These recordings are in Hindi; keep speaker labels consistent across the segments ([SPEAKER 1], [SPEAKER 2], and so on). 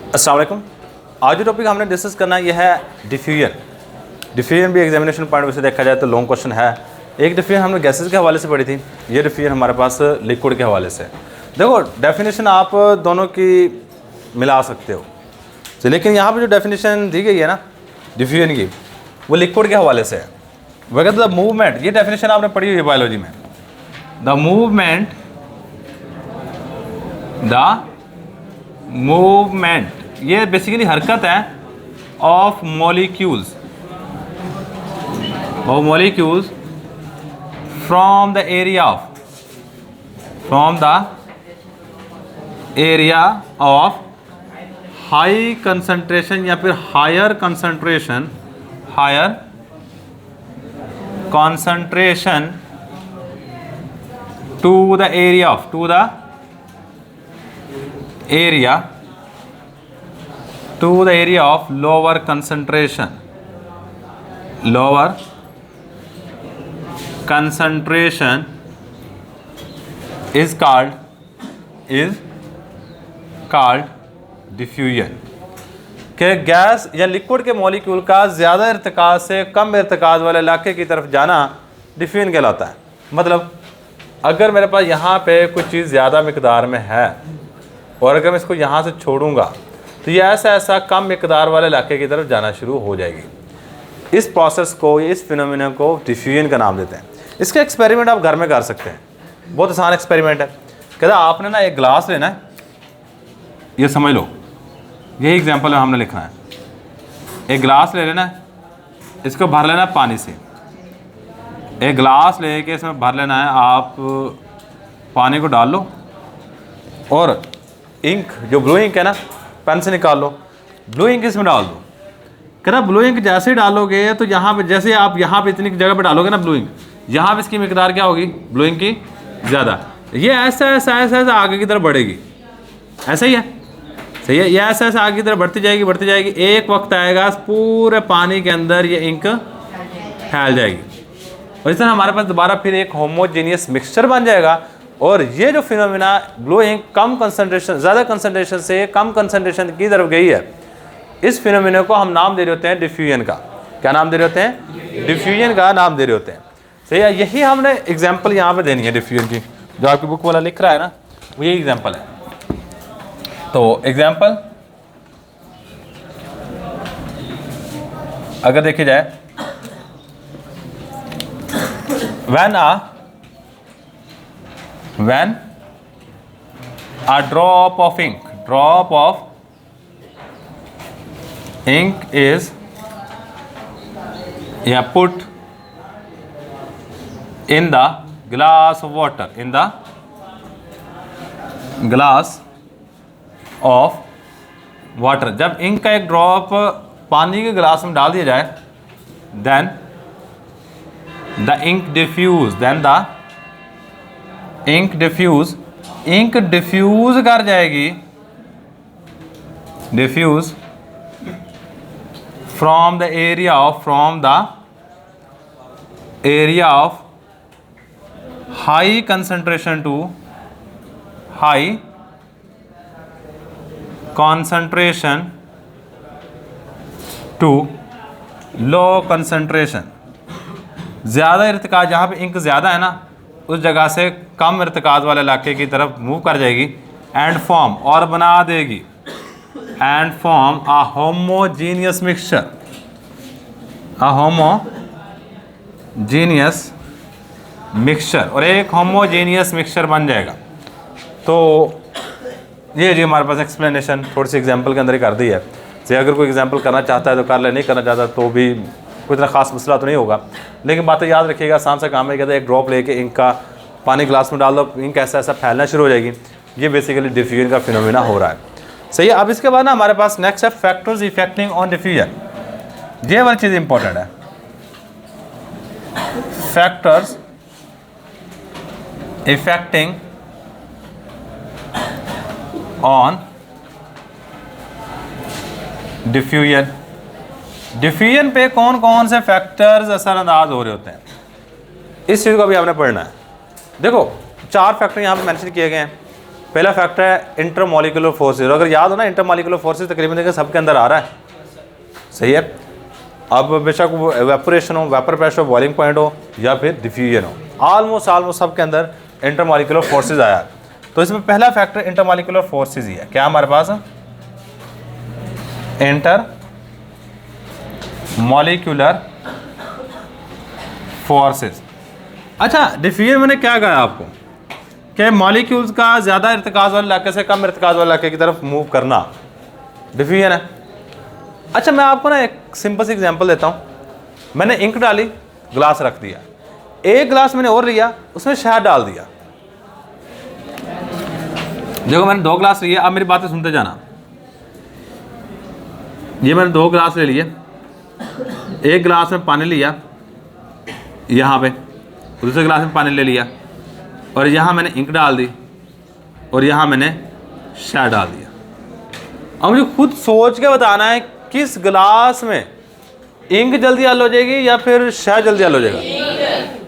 [SPEAKER 1] अस्सलाम वालेकुम। आज जो टॉपिक हमने डिस्कस करना है यह है डिफ्यूजन। डिफ्यूजन भी एग्जामिनेशन पॉइंट से देखा जाए तो लॉन्ग क्वेश्चन है। एक डिफ्यूजन हमने गैसेस के हवाले से पढ़ी थी, ये डिफ्यूजन हमारे पास लिक्विड के हवाले से। देखो डेफिनेशन आप दोनों की मिला सकते हो, तो लेकिन यहाँ पर जो डेफिनेशन दी गई है ना डिफ्यूजन की, वो लिक्विड के हवाले से है। वह कहते द मूवमेंट, ये डेफिनेशन आपने पढ़ी हुई है बायोलॉजी में। द मूवमेंट ये बेसिकली हरकत है of molecules from the area of high concentration या फिर higher concentration to the area of lower concentration is called diffusion. कि गैस या लिक्विड के मॉलिक्यूल का ज़्यादा इर्तिकाज से कम इर्तिकाज वाले इलाके की तरफ जाना डिफ्यूजन कहलाता है। मतलब अगर मेरे पास यहाँ पे कुछ चीज़ ज़्यादा मिकदार में है और अगर मैं इसको यहाँ से छोड़ूंगा तो ये ऐसा कम मिकदार वाले इलाके की तरफ जाना शुरू हो जाएगी। इस प्रोसेस को, इस फिनोमिना को डिफ्यूजन का नाम देते हैं। इसका एक्सपेरिमेंट आप घर में कर सकते हैं, बहुत आसान एक्सपेरिमेंट है। कहते आपने ना एक गिलास लेना है, ये समझ लो, यही एग्जांपल है हमने लिखना है। एक गिलास ले लेना है, इसको भर लेना है पानी से। एक गिलास लेके इसमें भर लेना है, आप पानी को डाल लो और इंक, जो ब्लू इंक है ना, पेन से निकाल लो, ब्लू इंक इसमें डाल दो। कहना ब्लू इंक जैसे ही डालोगे तो यहाँ पे, जैसे आप यहाँ पे इतनी जगह पे डालोगे ना ब्लू इंक, यहाँ पे इसकी मिकदार क्या होगी, ब्लू इंक की ज़्यादा। ये ऐसा आगे की तरफ बढ़ेगी, ऐसा ही है, सही है। ये ऐसा आगे की तरफ बढ़ती जाएगी। एक वक्त आएगा पूरे पानी के अंदर ये इंक फैल जाएगी और इस तरह हमारे पास दोबारा फिर एक होमोजेनियस मिक्सचर बन जाएगा। और ये जो फिनोमिना ब्लू इंक कम कंसंट्रेशन, ज़्यादा कंसंट्रेशन से कम कंसंट्रेशन की तरफ गई है, इस फिनोमिना को हम नाम दे रहे होते हैं डिफ्यूजन का। क्या नाम दे रहे होते हैं? डिफ्यूजन का नाम दे रहे होते हैं। सही है। यही हमने एग्जांपल यहाँ पे देनी है डिफ्यूजन की, जो आपकी बुक वाला लिख रहा है ना, वो यही एग्जांपल है। तो एग्जांपल अगर देखी जाए, when a drop of ink is put in the glass of water, जब इंक का एक ड्रॉप पानी के गिलास में डाल दिया जाए, then the ink diffuse कर जाएगी, from the area of high concentration to low concentration। ज़्यादा इर्तिकाज, जहाँ पे इंक ज़्यादा है ना, उस जगह से कम इर्तिकाज वाले इलाके की तरफ मूव कर जाएगी एंड फॉर्म, और बना देगी a homogeneous mixture, और एक होमोजेनियस मिक्सचर बन जाएगा। तो ये जी हमारे पास एक्सप्लेनेशन थोड़ी सी एग्जांपल के अंदर ही कर दी है। जैसे अगर कोई एग्जांपल करना चाहता है तो कर ले, नहीं करना चाहता तो भी कोई इतना खास मसला तो नहीं होगा। लेकिन बातें याद रखिएगा, आसान सा काम है। कहते हैं एक ड्रॉप लेके इंक का पानी गिलास में डाल दो, इंक ऐसा फैलना शुरू हो जाएगी। ये बेसिकली डिफ्यूजन का फिनोमिना हो रहा है। सही है। अब इसके बाद ना हमारे पास नेक्स्ट है फैक्टर्स इफेक्टिंग ऑन डिफ्यूजन। ये वाली चीज़ इंपॉर्टेंट है, factors affecting on diffusion. Diffusion पे कौन कौन से फैक्टर्स असरअंदाज हो रहे होते हैं, इस चीज़ को भी आपने पढ़ना है। देखो 4 फैक्टर यहाँ पे मेंशन किए गए हैं। पहला फैक्टर है इंटरमोलिकुलर फोर्सेज। अगर याद हो ना, इंटरमोलिकुलर फोर्सेज तकरीबन देखिए सबके अंदर आ रहा है, सही है। अब बेशक वो एवेपोरेशन हो, वेपर प्रेशर हो, बॉइलिंग पॉइंट हो या फिर डिफ्यूजन हो, ऑलमोस्ट सबके अंदर इंटरमोलिकुलर फोर्सेज आया। तो इसमें पहला फैक्टर इंटरमोलिकुलर फोर्सेज ही है। क्या हमारे पास इंटर मॉलिक्यूलर फोर्सेस। अच्छा, डिफ्यूजन मैंने क्या कहा आपको कि मॉलिक्यूल्स का ज़्यादा इर्तिकाज़ वाले इलाके से कम इर्तिकाज़ वाले इलाके की तरफ मूव करना डिफ्यूजन है। अच्छा, मैं आपको ना एक सिंपल सी एग्जांपल देता हूँ। मैंने इंक डाली, ग्लास रख दिया, एक ग्लास मैंने और लिया, उसमें शहद डाल दिया। देखो मैंने 2 ग्लास लिए, अब मेरी बातें सुनते जाना। ये मैंने 2 ग्लास ले लिए, एक गिलास में पानी लिया यहाँ पे, दूसरे गिलास में पानी ले लिया, और यहाँ मैंने इंक डाल दी और यहाँ मैंने शहद डाल दिया। अब मुझे खुद सोच के बताना है किस गिलास में इंक जल्दी हल हो जाएगी या फिर शहद जल्दी हल हो जाएगा।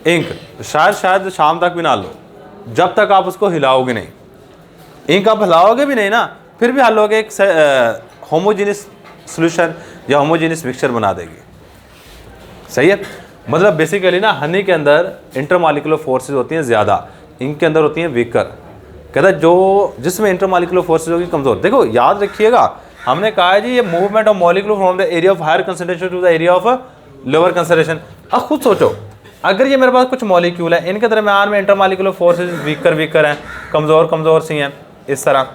[SPEAKER 1] इंक शायद शाम तक भी ना लो, जब तक आप उसको हिलाओगे नहीं। इंक आप हिलाओगे भी नहीं ना, फिर भी हल होगे, एक होमोजीनियस सोल्यूशन या होमोजीनियस मिक्सचर बना देगी, सही है। मतलब बेसिकली ना हनी के अंदर इंटरमॉलिक्यूलर फोर्सेज होती हैं ज़्यादा, इंक के अंदर होती हैं वीकर। कहता है जो जिसमें इंटरमॉलिक्यूलर फोर्सेज होगी कमज़ोर। देखो याद रखिएगा, हमने कहा है जी ये movement of molecule from the area of higher concentration to the area of lower concentration. अब खुद सोचो, अगर ये मेरे पास कुछ मॉलिक्यूल है, इनके दरमियान में इंटरमॉलिक्यूलर फोर्सेज वीकर हैं, कमज़ोर सी हैं, इस तरह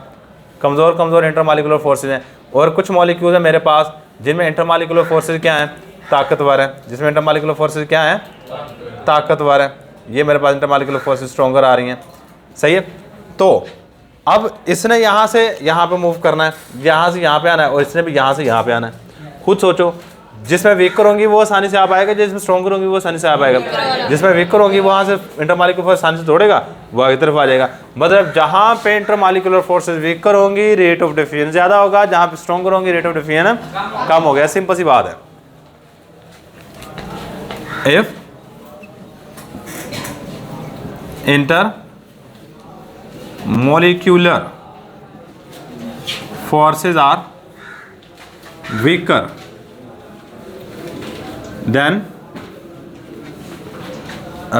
[SPEAKER 1] कमज़ोर इंटरमॉलिक्यूलर फोर्सेज हैं। और कुछ मॉलिक्यूल है मेरे पास जिनमें इंटरमॉलिक्यूलर फोर्सेज क्या हैं, ताकतवर है, जिसमें इंटरमॉलिक्यूलर फोर्सेज क्या हैं, ताकतवर है। ये मेरे पास इंटरमॉलिक्यूलर फोर्सेज स्ट्रॉन्गर आ रही हैं, सही है। तो अब इसने यहाँ से यहाँ पे मूव करना है, यहाँ से यहाँ पे आना है, और इसने भी यहाँ से यहाँ पे आना है। खुद सोचो, जिसमें वीकर होंगी वो आसानी से आ पाएगा, जिसमें स्ट्रॉन्गर होंगी वो आसानी से आ पाएगा। जिसमें वीकर होंगी वहाँ से इंटरमॉलिक्यूलर फोर्स आसानी से तोड़ेगा, वो आगे तरफ आ जाएगा। मतलब जहाँ पे इंटरमॉलिक्यूलर फोर्सेज वीकर होंगी रेट ऑफ डिफ्यूजन ज़्यादा होगा, जहाँ पे स्ट्रॉन्गर होंगी रेट ऑफ डिफ्यूजन कम हो गया। सिंपल सी बात है। If intermolecular forces are weaker, then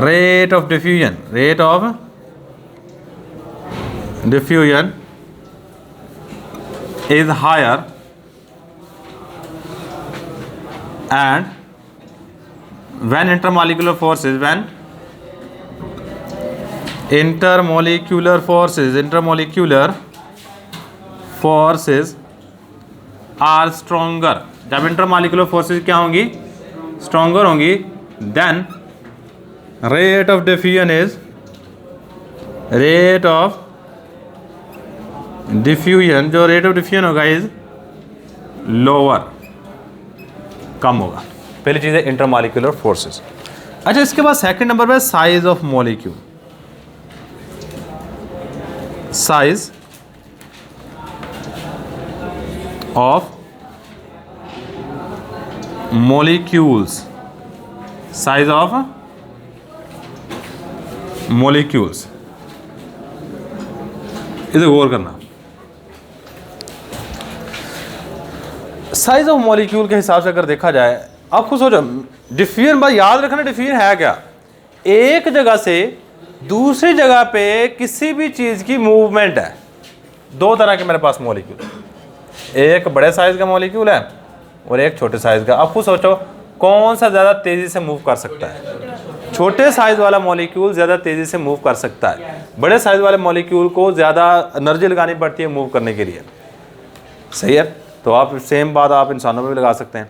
[SPEAKER 1] rate of diffusion is higher, and when intermolecular forces are stronger, जब इंटरमॉलिक्यूलर फोर्सेज क्या होंगी, स्ट्रॉन्गर होंगी, देन रेट ऑफ डिफ्यूजन जो रेट ऑफ डिफ्यूजन होगा इज लोअर, कम होगा। पहली चीज़ है इंटरमॉलिक्यूलर फोर्सेस। अच्छा, इसके बाद सेकंड नंबर पे size of molecule. Size of molecules, size of molecules, इधर गौर करना। साइज ऑफ मॉलिक्यूल के हिसाब से अगर देखा जाए, आप खुद सोचो, डिफ्यूजन बात याद रखना, डिफ्यूजन है क्या, एक जगह से दूसरी जगह पे किसी भी चीज़ की मूवमेंट है। 2 तरह के मेरे पास मॉलिक्यूल, एक बड़े साइज का मॉलिक्यूल है और एक छोटे साइज का। अब खुद सोचो कौन सा ज़्यादा तेज़ी से मूव कर सकता है। छोटे साइज वाला मॉलिक्यूल ज़्यादा तेज़ी से मूव कर सकता है, बड़े साइज वाले मॉलिक्यूल को ज़्यादा एनर्जी लगानी पड़ती है मूव करने के लिए, सही है। तो आप सेम बात आप इंसानों में भी लगा सकते हैं।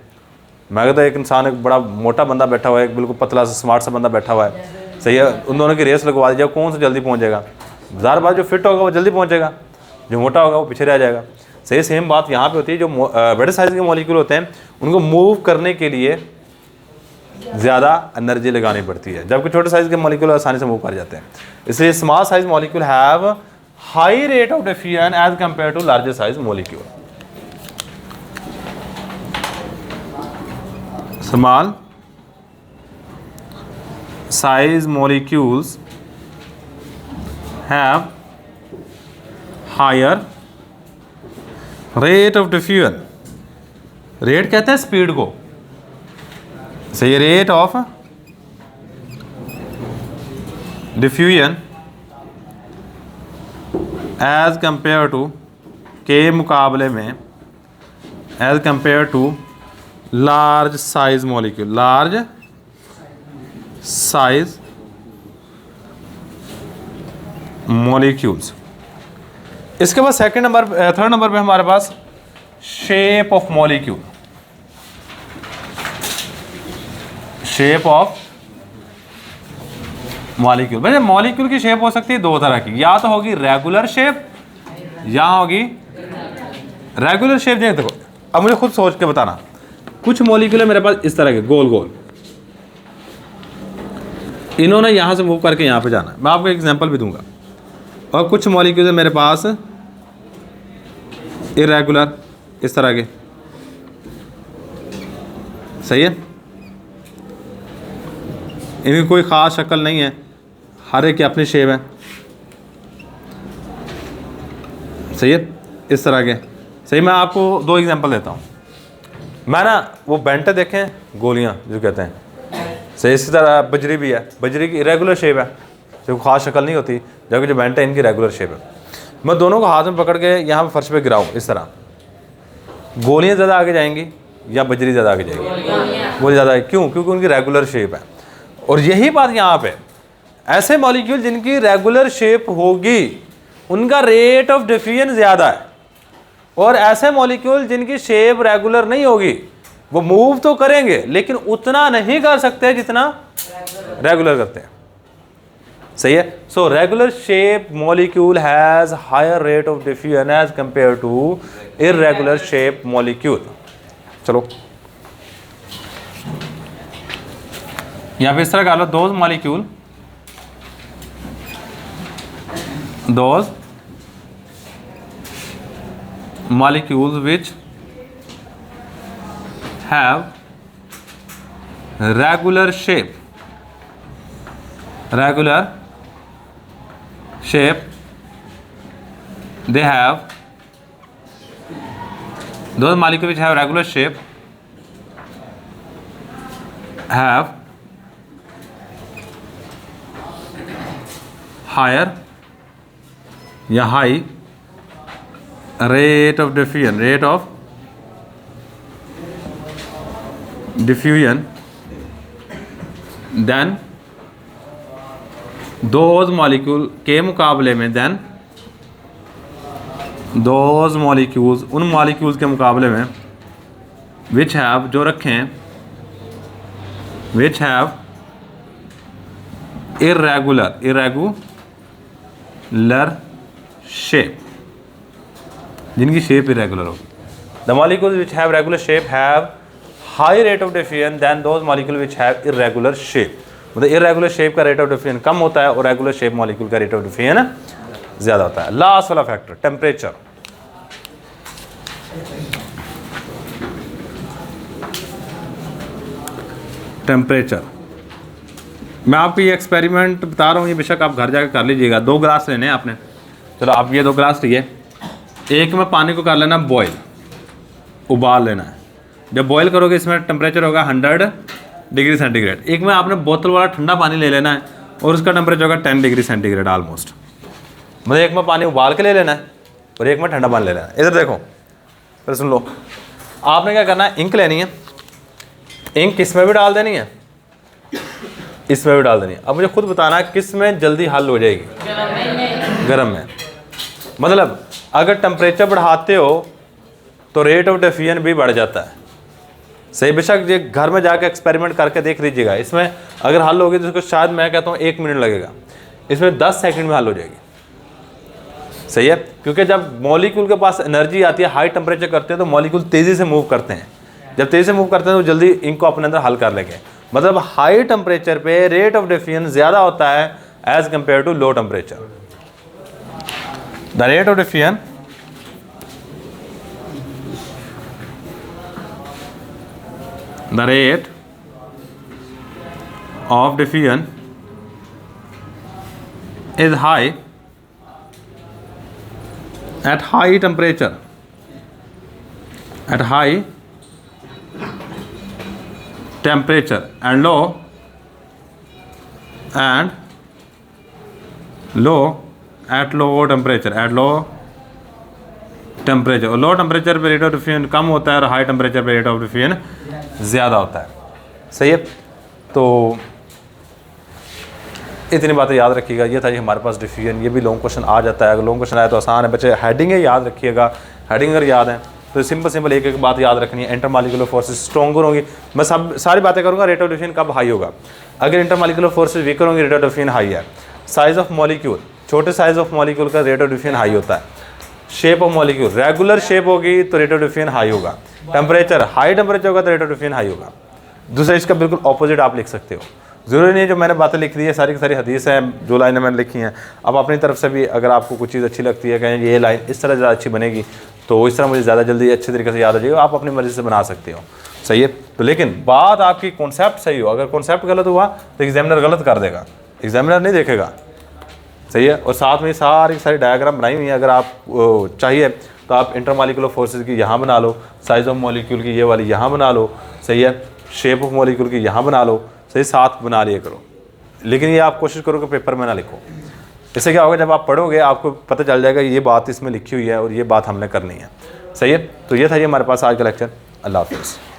[SPEAKER 1] मैं कहता एक इंसान, एक बड़ा मोटा बंदा बैठा हुआ है, एक बिल्कुल पतला सा स्मार्ट सा बंदा बैठा हुआ है, सही है। उन दोनों की रेस लगवा दीजिए, कौन सा जल्दी पहुंचेगा। ज़ाहिर बात जो फिट होगा वो जल्दी पहुंचेगा, जो मोटा होगा वो पीछे रह जाएगा। सही, सेम बात यहाँ पे होती है। जो बड़े साइज़ के मॉलिक्यूल होते हैं उनको मूव करने के लिए ज़्यादा एनर्जी लगानी पड़ती है, जबकि छोटे साइज़ के मॉलिक्यूल आसानी से मूव कर जाते हैं। इसलिए small size molecule have high rate of diffusion as compare to larger size molecule. Small size molecules have higher rate of diffusion, rate कहते हैं स्पीड को, सही, rate of diffusion as compare to, के मुकाबले में, as compare to large size molecule, large size molecules. इसके बाद सेकंड नंबर, थर्ड नंबर पे हमारे पास shape of molecule, shape of molecule. भाई मॉलिक्यूल की शेप हो सकती है दो तरह की, या तो होगी रेगुलर शेप या होगी रेगुलर शेप। देखो अब मुझे खुद सोच के बताना, कुछ मॉलिक्यूल है मेरे पास इस तरह के गोल गोल, इन्होंने यहां से मूव करके यहां पे जाना, मैं आपको एग्जांपल भी दूंगा। और कुछ मॉलिक्यूल है मेरे पास इरेगुलर, इस तरह के, सही है, इनकी कोई ख़ास शक्ल नहीं है, हर एक की अपनी शेप है, सही है, इस तरह के, सही। मैं आपको दो एग्जांपल देता हूँ। मैं ना वो बेंटे देखें, गोलियाँ जो कहते हैं, सही, इसी तरह बजरी भी है, बजरी की इरेगुलर शेप है, जो ख़ास शक्ल नहीं होती, जबकि जो बेंटे इनकी रेगुलर शेप है। मैं दोनों को हाथ में पकड़ के यहाँ पे फर्श पे गिराऊँ इस तरह, गोलियाँ ज़्यादा आगे जाएंगी या बजरी ज़्यादा आगे जाएगी? गोली ज़्यादा आगे, क्यों? क्योंकि उनकी रेगुलर शेप है। और यही बात यहाँ पे, ऐसे मॉलिक्यूल जिनकी रेगुलर शेप होगी उनका रेट ऑफ डिफ्यूजन ज़्यादा है, और ऐसे मॉलिक्यूल जिनकी शेप रेगुलर नहीं होगी वो मूव तो करेंगे लेकिन उतना नहीं कर सकते जितना रेगुलर करते हैं, सही है। So regular shape molecule has higher rate of diffusion as compare to irregular shape molecule. चलो यहां पे इस तरह कर लो, those molecule, those molecules which have regular shape, they have, those molecules which have regular shape have higher या high rate of diffusion, then those molecule के मुकाबले में, then those molecules, उन molecules के मुकाबले में which have, जो रखें, which have irregular shape, जिनकी शेप इरेगुलर हो। The molecules which have regular shape have high rate of diffusion than those molecule which have irregular shape. मतलब इरेगुलर शेप का रेट ऑफ डिफ्यूजन कम होता है और रेगुलर शेप मॉलिक्यूल का रेट ऑफ डिफ्यूजन ज़्यादा होता है। लास्ट वाला फैक्टर टेम्परेचर। टेम्परेचर मैं आपको ये एक्सपेरिमेंट बता रहा हूँ, ये बेशक आप घर जाकर कर लीजिएगा। 2 गिलास लेने हैं आपने, चलो आप ये 2 गिलास लिए, एक में पानी को कर लेना बॉयल, उबाल लेना है। जब बॉयल करोगे इसमें टेम्परेचर होगा 100 डिग्री सेंटीग्रेड। एक में आपने बोतल वाला ठंडा पानी ले लेना है और उसका टेम्परेचर होगा 10 डिग्री सेंटीग्रेड ऑलमोस्ट। मतलब एक में पानी उबाल के ले लेना है और एक में ठंडा पानी ले लेना है। इधर देखो, फिर सुन लो, आपने क्या करना है, इंक लेनी है, इंक किस में भी डाल देनी है, इसमें भी डाल देनी है। अब मुझे खुद बताना है किस में जल्दी हल हो जाएगी? गर्म में। मतलब अगर टेम्परेचर बढ़ाते हो तो रेट ऑफ डिफ्यूजन भी बढ़ जाता है, सही। बेशक ये घर में जाकर एक्सपेरिमेंट करके देख लीजिएगा। इसमें अगर हल होगी तो इसको शायद मैं कहता हूँ 1 मिनट लगेगा, इसमें 10 सेकंड में हल हो जाएगी, सही है। क्योंकि जब मॉलिक्यूल के पास एनर्जी आती है, हाई टेम्परेचर करते हैं तो मॉलिक्यूल तेज़ी से मूव करते हैं। जब तेज़ी से मूव करते हैं तो जल्दी इंक को अपने अंदर हल कर लेंगे। मतलब हाई टेम्परेचर पे रेट ऑफ डिफ्यूजन ज़्यादा होता है as compare to low temperature. The rate of diffusion is high at high temperature, at high temperature and low at low temperature, at low temperature. और लो टेम्परेचर पे रेट ऑफ डिफ्यूजन कम होता है और हाई टेम्परेचर पे रेट ऑफ डिफ्यूजन ज़्यादा होता है। सही है, तो इतनी बातें याद रखिएगा। ये था जी हमारे पास डिफ्यूजन। ये भी लॉन्ग क्वेश्चन आ जाता है, अगर लॉन्ग क्वेश्चन आया तो आसान है बच्चे, हेडिंग है याद रखिएगा। हेडिंग अगर याद है तो सिंपल एक एक बात याद रखनी है। इंटरमॉलिक्यूलर फोर्सेस स्ट्रॉन्गर होंगी, मैं सारी बातें करूँगा। रेट ऑफ डिफ्यूजन कब हाई होगा? अगर इंटरमॉलिक्यूलर फोर्सेस वीकर होंगे, रेट ऑफ डिफ्यूजन हाई है। साइज ऑफ मॉलिक्यूल, छोटे साइज ऑफ मॉलिक्यूल का रेट ऑफ डिफ्यूजन हाई होता है। Shape of molecule, regular shape होगी तो रेट ऑफ डिफ्यूजन हाई होगा। टेम्परेचर, हाई टेम्परेचर होगा तो रेट ऑफ डिफ्यूजन हाई होगा। दूसरा इसका बिल्कुल ऑपोजिट आप लिख सकते हो। ज़रूरी नहीं है जो मैंने बातें लिख दी है सारी की सारी हदीस हैं, जो लाइनें मैंने लिखी हैं। अब अपनी तरफ से भी अगर आपको कुछ चीज़ अच्छी लगती है, कहें ये लाइन इस तरह ज़्यादा अच्छी बनेगी तो इस तरह मुझे ज़्यादा जल्दी अच्छे तरीके से याद आ जाएगा, आप अपनी मर्ज़ी से बना सकते हो। सही है, तो लेकिन बात आपकी कॉन्सेप्ट सही हो। अगर कॉन्सेप्ट गलत हुआ तो एग्जामिनर गलत कर देगा, एग्जामिनर नहीं देखेगा। सही है, और साथ में सारी डायग्राम बनाई हुई है। अगर आप चाहिए तो आप इंटरमॉलिक्यूलर फोर्सेस की यहाँ बना लो, साइज ऑफ मॉलिक्यूल की ये वाली यहाँ बना लो। सही है, शेप ऑफ मॉलिक्यूल की यहाँ बना लो। सही, साथ बना लिया करो, लेकिन ये आप कोशिश करो कि पेपर में ना लिखो। इससे क्या होगा, जब आप पढ़ोगे आपको पता चल जाएगा ये बात इसमें लिखी हुई है और ये बात हमने करनी है। सही है, तो ये था ये हमारे पास आज का लेक्चर। अल्लाह हाफ़िज़।